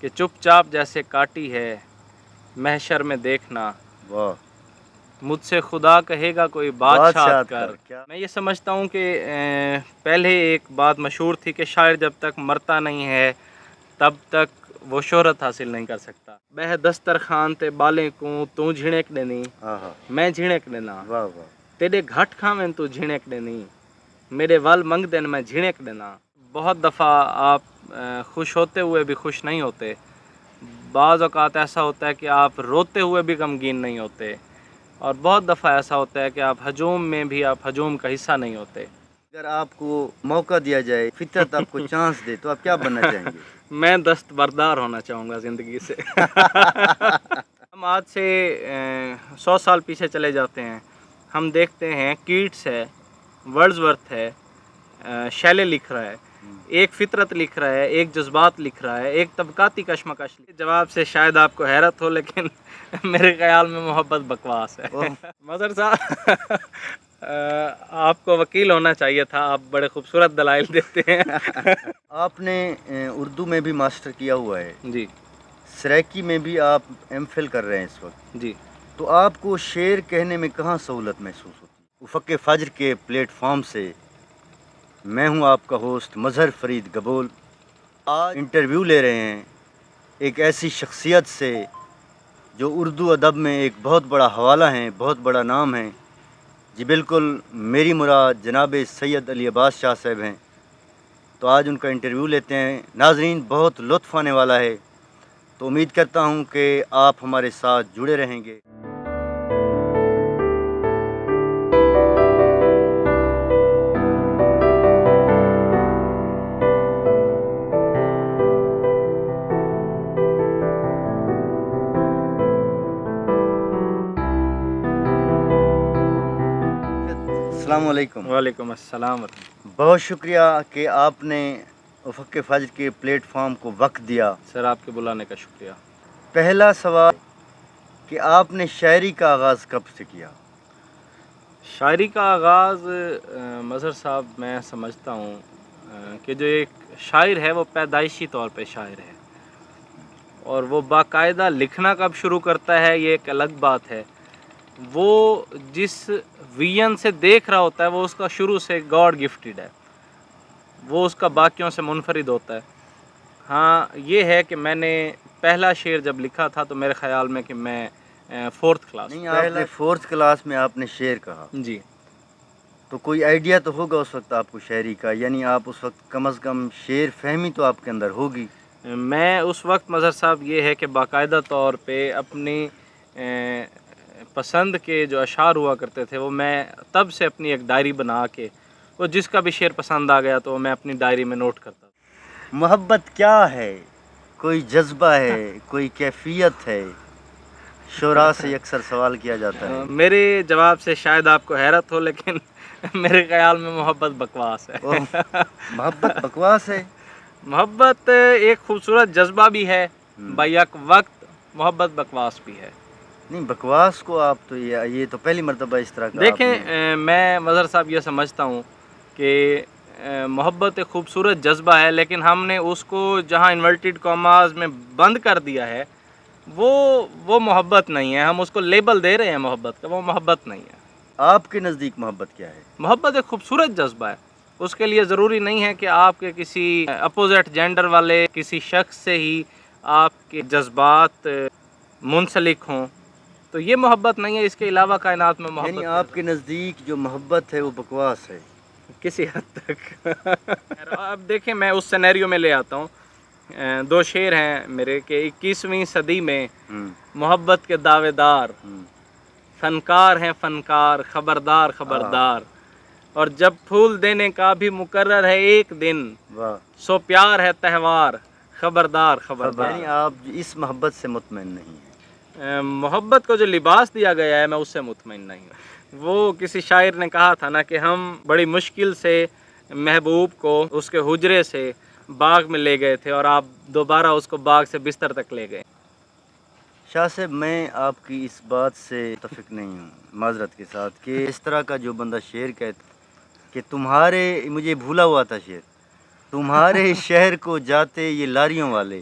کہ چپ چاپ جیسے کاٹی ہے محشر میں دیکھنا، واہ، مجھ سے خدا کہے گا کوئی بادشاہت کر۔ میں یہ سمجھتا ہوں کہ پہلے ایک بات مشہور تھی کہ شاعر جب تک مرتا نہیں ہے تب تک وہ شہرت حاصل نہیں کر سکتا۔ بہ دسترخوان تے بالیں کو تو جھڑک دینی، میں جھڑک دینا، واہ واہ، تیرے گھٹ کھاویں تو جھڑک دینی، میرے ول منگ دین میں جھڑک دینا۔ بہت دفعہ آپ خوش ہوتے ہوئے بھی خوش نہیں ہوتے، بعض اوقات ایسا ہوتا ہے کہ آپ روتے ہوئے بھی غمگین نہیں ہوتے، اور بہت دفعہ ایسا ہوتا ہے کہ آپ ہجوم میں بھی آپ ہجوم کا حصہ نہیں ہوتے۔ اگر آپ کو موقع دیا جائے، فطرت آپ کو چانس دے، تو آپ کیا بننا چاہیں گے؟ میں دستبردار ہونا چاہوں گا زندگی سے۔ ہم آج سے 100 سال پیچھے چلے جاتے ہیں، ہم دیکھتے ہیں کیٹس ہے، ورڈزورتھ ہے، شیلے لکھ رہا ہے، ایک فطرت لکھ رہا ہے، ایک جذبات لکھ رہا ہے، ایک طبقاتی کشمکش۔ جواب سے شاید آپ کو حیرت ہو، لیکن میرے خیال میں محبت بکواس ہے۔ مظہر صاحب، آپ کو وکیل ہونا چاہیے تھا، آپ بڑے خوبصورت دلائل دیتے ہیں۔ آپ نے اردو میں بھی ماسٹر کیا ہوا ہے، جی سریکی میں بھی آپ ایم فل کر رہے ہیں اس وقت، جی، تو آپ کو شعر کہنے میں کہاں سہولت محسوس ہوتی ہے؟ افق فجر کے پلیٹ فارم سے میں ہوں آپ کا ہوسٹ مظہر فرید گبول۔ آج انٹرویو لے رہے ہیں ایک ایسی شخصیت سے جو اردو ادب میں ایک بہت بڑا حوالہ ہیں، بہت بڑا نام ہے۔ جی بالکل، میری مراد جناب سید علی عباس شاہ صاحب ہیں، تو آج ان کا انٹرویو لیتے ہیں۔ ناظرین، بہت لطف آنے والا ہے، تو امید کرتا ہوں کہ آپ ہمارے ساتھ جڑے رہیں گے۔ السلام علیکم۔ وعلیکم السلام ورحمۃ اللہ۔ بہت شکریہ کہ آپ نے افق فجر کے پلیٹ فارم کو وقت دیا۔ سر، آپ کے بلانے کا شکریہ۔ پہلا سوال کہ آپ نے شاعری کا آغاز کب سے کیا؟ شاعری کا آغاز مظہر صاحب، میں سمجھتا ہوں کہ جو ایک شاعر ہے وہ پیدائشی طور پہ شاعر ہے، اور وہ باقاعدہ لکھنا کب شروع کرتا ہے یہ ایک الگ بات ہے۔ وہ جس ویژن سے دیکھ رہا ہوتا ہے وہ اس کا شروع سے گاڈ گفٹیڈ ہے، وہ اس کا باقیوں سے منفرد ہوتا ہے۔ ہاں یہ ہے کہ میں نے پہلا شعر جب لکھا تھا تو میرے خیال میں کہ میں 4th کلاس نہیں، آپ نے 4th کلاس میں آپ نے شعر کہا، جی، تو کوئی آئیڈیا تو ہوگا اس وقت آپ کو شاعری کا، یعنی آپ اس وقت کم از کم شعر فہمی تو آپ کے اندر ہوگی۔ میں اس وقت مظہر صاحب یہ ہے کہ باقاعدہ طور پہ اپنی پسند کے جو اشعار ہوا کرتے تھے وہ میں تب سے اپنی ایک ڈائری بنا کے وہ جس کا بھی شعر پسند آ گیا تو وہ میں اپنی ڈائری میں نوٹ کرتا تھا۔ محبت کیا ہے؟ کوئی جذبہ ہے، کوئی کیفیت ہے؟ شعراء سے اکثر سوال کیا جاتا ہے۔ میرے جواب سے شاید آپ کو حیرت ہو، لیکن میرے خیال میں محبت بکواس ہے۔ محبت بکواس ہے؟ محبت ایک خوبصورت جذبہ بھی ہے، بیک وقت محبت بکواس بھی ہے۔ نہیں، بکواس کو آپ تو یہ تو پہلی مرتبہ اس طرح کا آپ نے۔ دیکھیں، میں مظہر صاحب یہ سمجھتا ہوں کہ محبت ایک خوبصورت جذبہ ہے، لیکن ہم نے اس کو جہاں انورٹیڈ کاماز میں بند کر دیا ہے وہ محبت نہیں ہے۔ ہم اس کو لیبل دے رہے ہیں محبت کا، وہ محبت نہیں ہے۔ آپ کے نزدیک محبت کیا ہے؟ محبت ایک خوبصورت جذبہ ہے، اس کے لیے ضروری نہیں ہے کہ آپ کے کسی اپوزٹ جینڈر والے کسی شخص سے ہی آپ کے جذبات منسلک ہوں، تو یہ محبت نہیں ہے۔ اس کے علاوہ کائنات میں محبت یعنی آپ کے نزدیک جو محبت ہے وہ بکواس ہے؟ کسی حد تک۔ اب دیکھیں، میں اس سینیریو میں لے آتا ہوں، 2 شعر ہیں میرے کہ 21ویں صدی میں محبت کے دعوے دار فنکار ہیں فنکار، خبردار خبردار، اور جب پھول دینے کا بھی مقرر ہے ایک دن، سو پیار ہے تہوار، خبردار خبردار۔ یعنی آپ اس محبت سے مطمئن نہیں ہیں؟ محبت کو جو لباس دیا گیا ہے میں اس سے مطمئن نہیں ہوں۔ وہ کسی شاعر نے کہا تھا نا کہ ہم بڑی مشکل سے محبوب کو اس کے حجرے سے باغ میں لے گئے تھے اور آپ دوبارہ اس کو باغ سے بستر تک لے گئے۔ شاہ صاحب، میں آپ کی اس بات سے متفق نہیں ہوں، معذرت کے ساتھ، کہ اس طرح کا جو بندہ شعر کہتا کہ تمہارے، مجھے بھولا ہوا تھا شعر، تمہارے شہر کو جاتے یہ لاریوں والے،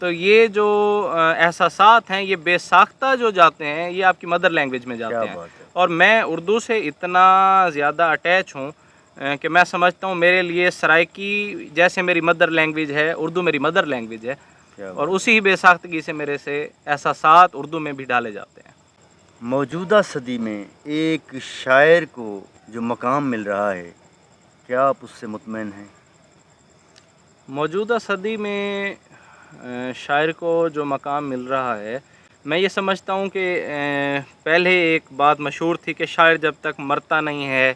تو یہ جو احساسات ہیں یہ بے ساختہ جو جاتے ہیں یہ آپ کی مدر لینگویج میں کیا جاتے ہیں. بات ہے. اور میں اردو سے اتنا زیادہ اٹیچ ہوں کہ میں سمجھتا ہوں میرے لیے سرائکی جیسے میری مدر لینگویج ہے, اردو میری مدر لینگویج ہے, کیا اور بات اسی ہی بے ساختگی سے میرے سے احساسات اردو میں بھی ڈالے جاتے ہیں. موجودہ صدی میں ایک شاعر کو جو مقام مل رہا ہے, کیا آپ اس سے مطمئن ہیں؟ موجودہ صدی میں شاعر کو جو مقام مل رہا ہے, میں یہ سمجھتا ہوں کہ پہلے ایک بات مشہور تھی کہ شاعر جب تک مرتا نہیں ہے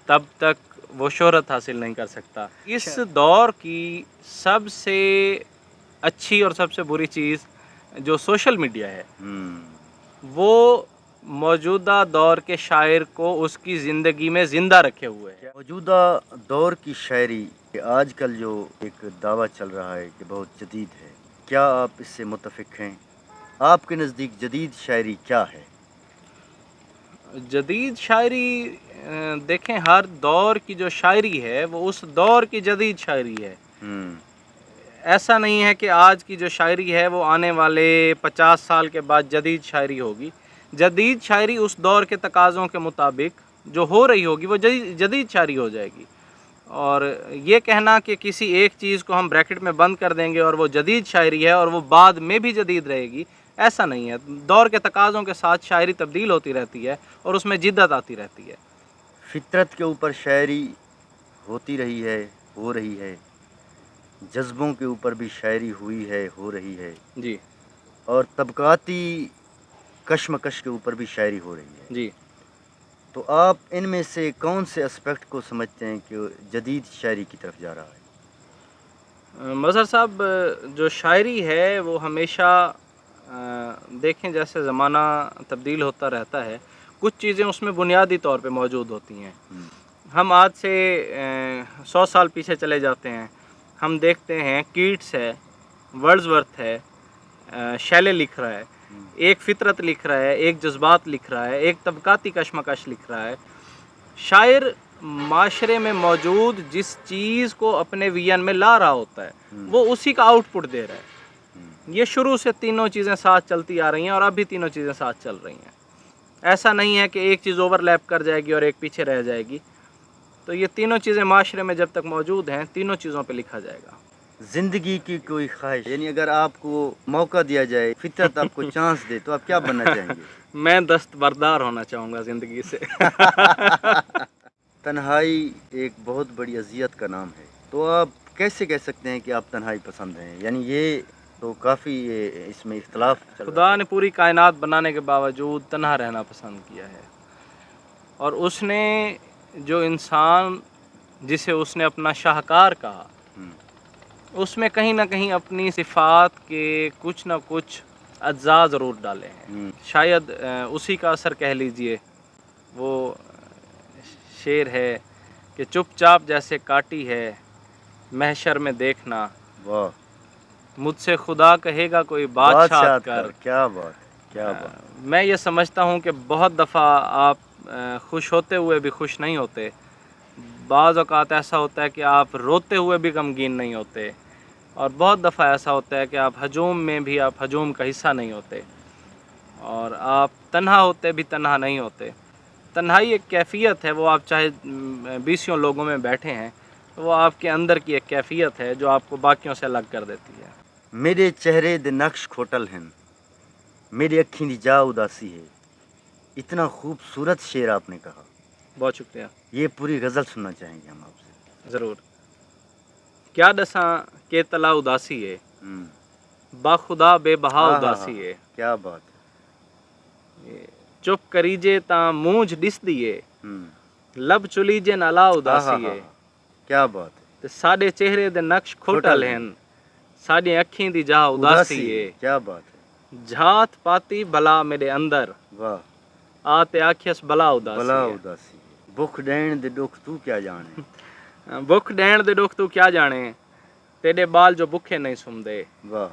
تب تک وہ شہرت حاصل نہیں کر سکتا. اس دور کی سب سے اچھی اور سب سے بری چیز جو سوشل میڈیا ہے وہ موجودہ دور کے شاعر کو اس کی زندگی میں زندہ رکھے ہوئے ہے. موجودہ دور کی شاعری آج کل جو ایک دعویٰ چل رہا ہے کہ بہت جدید ہے, کیا آپ اس سے متفق ہیں؟ آپ کے نزدیک جدید شاعری کیا ہے؟ جدید شاعری دیکھیں, ہر دور کی جو شاعری ہے وہ اس دور کی جدید شاعری ہے. ایسا نہیں ہے کہ آج کی جو شاعری ہے وہ آنے والے 50 سال کے بعد جدید شاعری ہوگی. جدید شاعری اس دور کے تقاضوں کے مطابق جو ہو رہی ہوگی وہ جدید شاعری ہو جائے گی. اور یہ کہنا کہ کسی ایک چیز کو ہم بریکٹ میں بند کر دیں گے اور وہ جدید شاعری ہے اور وہ بعد میں بھی جدید رہے گی, ایسا نہیں ہے. دور کے تقاضوں کے ساتھ شاعری تبدیل ہوتی رہتی ہے اور اس میں جدت آتی رہتی ہے. فطرت کے اوپر شاعری ہوتی رہی ہے, ہو رہی ہے, جذبوں کے اوپر بھی شاعری ہوئی ہے, ہو رہی ہے, جی اور طبقاتی کشمکش کے اوپر بھی شاعری ہو رہی ہے. جی. تو آپ ان میں سے کون سے اسپیکٹ کو سمجھتے ہیں کہ جدید شاعری کی طرف جا رہا ہے؟ مظہر صاحب, جو شاعری ہے وہ ہمیشہ دیکھیں جیسے زمانہ تبدیل ہوتا رہتا ہے, کچھ چیزیں اس میں بنیادی طور پہ موجود ہوتی ہیں. ہم آج سے 100 سال پیچھے چلے جاتے ہیں, ہم دیکھتے ہیں کیٹس ہے, ورڈزورتھ ہے, شیلے لکھ رہا ہے, ایک فطرت لکھ رہا ہے, ایک جذبات لکھ رہا ہے, ایک طبقاتی کشمکش لکھ رہا ہے. شاعر معاشرے میں موجود جس چیز کو اپنے وین میں لا رہا ہوتا ہے وہ اسی کا آؤٹ پٹ دے رہا ہے. یہ شروع سے تینوں چیزیں ساتھ چلتی آ رہی ہیں اور اب بھی تینوں چیزیں ساتھ چل رہی ہیں. ایسا نہیں ہے کہ ایک چیز اوور لیپ کر جائے گی اور ایک پیچھے رہ جائے گی. تو یہ تینوں چیزیں معاشرے میں جب تک موجود ہیں تینوں چیزوں پہ لکھا جائے گا. زندگی کی کوئی خواہش, یعنی اگر آپ کو موقع دیا جائے, فطرت آپ کو چانس دے, تو آپ کیا بننا چاہیں گے؟ میں دستبردار ہونا چاہوں گا زندگی سے. تنہائی ایک بہت بڑی اذیت کا نام ہے, تو آپ کیسے کہہ سکتے ہیں کہ آپ تنہائی پسند ہیں؟ یعنی یہ تو کافی اس میں اختلاف چل رہا خدا نے پوری کائنات بنانے کے باوجود تنہا رہنا پسند کیا ہے, اور اس نے جو انسان جسے اس نے اپنا شاہکار کہا اس میں کہیں نہ کہیں اپنی صفات کے کچھ نہ کچھ اجزاء ضرور ڈالے ہیں. شاید اسی کا اثر کہہ لیجئے. وہ شعر ہے کہ چپ چاپ جیسے کاٹی ہے محشر میں دیکھنا, واہ, مجھ سے خدا کہے گا کوئی بادشاہ کر. کیا بات ہے, کیا بات. میں یہ سمجھتا ہوں کہ بہت دفعہ آپ خوش ہوتے ہوئے بھی خوش نہیں ہوتے, بعض اوقات ایسا ہوتا ہے کہ آپ روتے ہوئے بھی غمگین نہیں ہوتے, اور بہت دفعہ ایسا ہوتا ہے کہ آپ ہجوم میں بھی آپ ہجوم کا حصہ نہیں ہوتے, اور آپ تنہا ہوتے بھی تنہا نہیں ہوتے. تنہائی ایک کیفیت ہے, وہ آپ چاہے 20 لوگوں میں بیٹھے ہیں تو وہ آپ کے اندر کی ایک کیفیت ہے جو آپ کو باقیوں سے الگ کر دیتی ہے. میرے چہرے دے نقش کھوٹل ہیں, میری اکھیں دی جا اداسی ہے. اتنا خوبصورت شعر آپ نے کہا, بہت شکریہ. یہ پوری غزل سننا چاہیں گے ہم آپ سے. ضرور. کیا دساں کہ تلا اداسی ہے, باخدا بے بہا اداسی ہے. کیا بات ہے. چپ کریجے تاں مونجھ ڈس دیے, لب چلیجے نالا اداسی ہے. کیا بات ہے. تے ساڈے چہرے دے نقش کھوٹل ہیں, ساڈے اکھیں دی جا اداسی ہے. کیا بات ہے. جھات پاتی بلا میرے اندر, واہ, آتے آکھیس بلا اداسی بلا ہے. اداسی. بخ ڈین دے دکھ تو کیا جانے, بکھ ڈین دے دکھ تو کیا جانے, تیرے بال جو بکھے نہیں سمدے. واہ,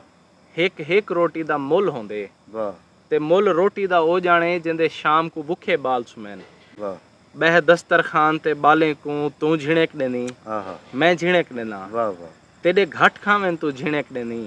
ہک ہک روٹی دا مل ہوندے, واہ, تے مل روٹی دا او جانے جندے شام کو بکھے بال سمین. واہ, بہ دسترخوان تے بالیں کو تو جھڑک دینی, آہا, میں جھڑک دینا. واہ واہ. تیرے گھٹ کھاویں تو جھڑک دینی,